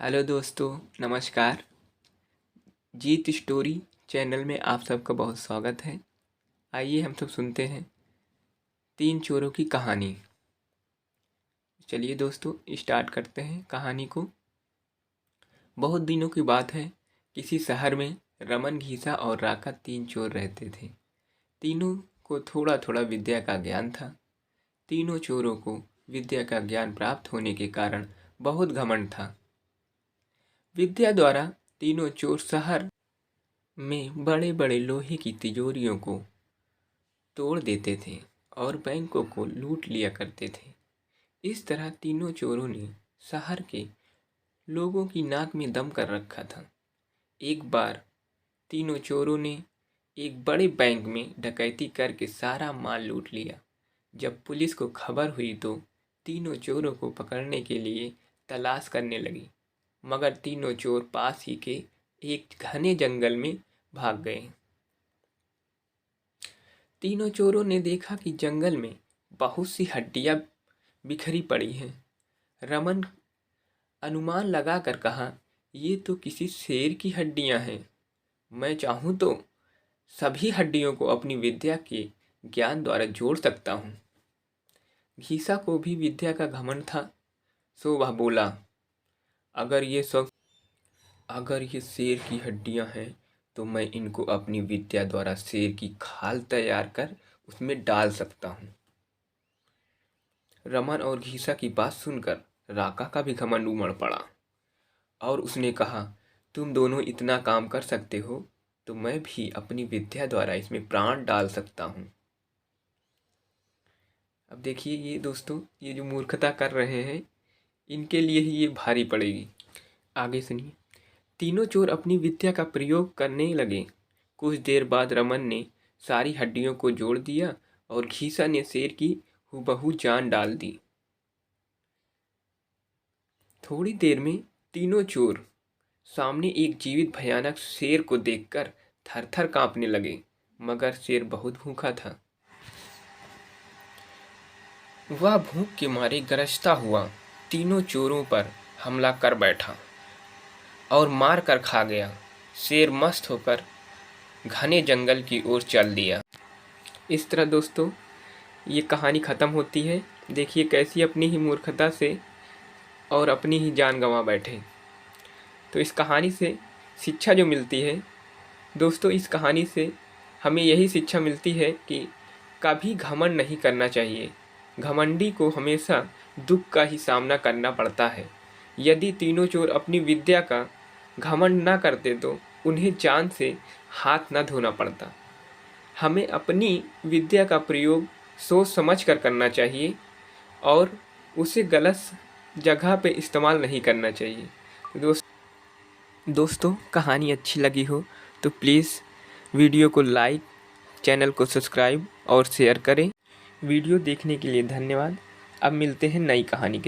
Hello दोस्तों, नमस्कार। जीत story channel में आप सबका बहुत स्वागत है। आइए हम सब सुनते हैं तीन चोरों की कहानी। चलिए दोस्तों, स्टार्ट करते हैं कहानी को। बहुत दिनों की बात है। किसी शहर में रमन, घीसा और राका तीन चोर रहते थे। तीनों को थोड़ा थोड़ा विद्या का ज्ञान था। तीनों चोरों को विद्या का ज्ञान प्राप्त होने के कारण बहुत घमंड था। विद्या द्वारा तीनों चोर शहर में बड़े बड़े लोहे की तिजोरियों को तोड़ देते थे और बैंकों को लूट लिया करते थे। इस तरह तीनों चोरों ने शहर के लोगों की नाक में दम कर रखा था। एक बार तीनों चोरों ने एक बड़े बैंक में डकैती करके सारा माल लूट लिया। जब पुलिस को खबर हुई तो तीनों चोरों को पकड़ने के लिए तलाश करने लगी, मगर तीनों चोर पास ही के एक घने जंगल में भाग गए। तीनों चोरों ने देखा कि जंगल में बहुत सी हड्डियां बिखरी पड़ी हैं। रमन अनुमान लगाकर कहा, ये तो किसी शेर की हड्डियां हैं। मैं चाहूं तो सभी हड्डियों को अपनी विद्या के ज्ञान द्वारा जोड़ सकता हूं। घीसा को भी विद्या का घमंड था, सो वह बोला, अगर ये शेर की हड्डियां हैं तो मैं इनको अपनी विद्या द्वारा शेर की खाल तैयार कर उसमें डाल सकता हूँ। रमन और घीसा की बात सुनकर राका का भी घमंड उमड़ पड़ा और उसने कहा, तुम दोनों इतना काम कर सकते हो तो मैं भी अपनी विद्या द्वारा इसमें प्राण डाल सकता हूँ। अब देखिए ये दोस्तों, ये जो मूर्खता कर रहे हैं इनके लिए ही ये भारी पड़ेगी। आगे सुनिए। तीनों चोर अपनी विद्या का प्रयोग करने लगे। कुछ देर बाद रमन ने सारी हड्डियों को जोड़ दिया और घीसा ने शेर की हूबहू जान डाल दी। थोड़ी देर में तीनों चोर सामने एक जीवित भयानक शेर को देखकर थर-थर कांपने लगे, मगर शेर बहुत भूखा था। वह भूख के मारे गरजता हुआ तीनों चोरों पर हमला कर बैठा और मार कर खा गया। शेर मस्त होकर घने जंगल की ओर चल दिया। इस तरह दोस्तों ये कहानी ख़त्म होती है। देखिए कैसी अपनी ही मूर्खता से और अपनी ही जान गंवा बैठे। तो इस कहानी से शिक्षा जो मिलती है दोस्तों, इस कहानी से हमें यही शिक्षा मिलती है कि कभी घमंड नहीं करना चाहिए। घमंडी को हमेशा दुख का ही सामना करना पड़ता है। यदि तीनों चोर अपनी विद्या का घमंड ना करते तो उन्हें जान से हाथ न धोना पड़ता। हमें अपनी विद्या का प्रयोग सोच समझ कर करना चाहिए और उसे गलत जगह पे इस्तेमाल नहीं करना चाहिए। दोस्तों कहानी अच्छी लगी हो तो प्लीज़ वीडियो को लाइक, चैनल को सब्सक्राइब और शेयर करें। वीडियो देखने के लिए धन्यवाद। अब मिलते हैं नई कहानी के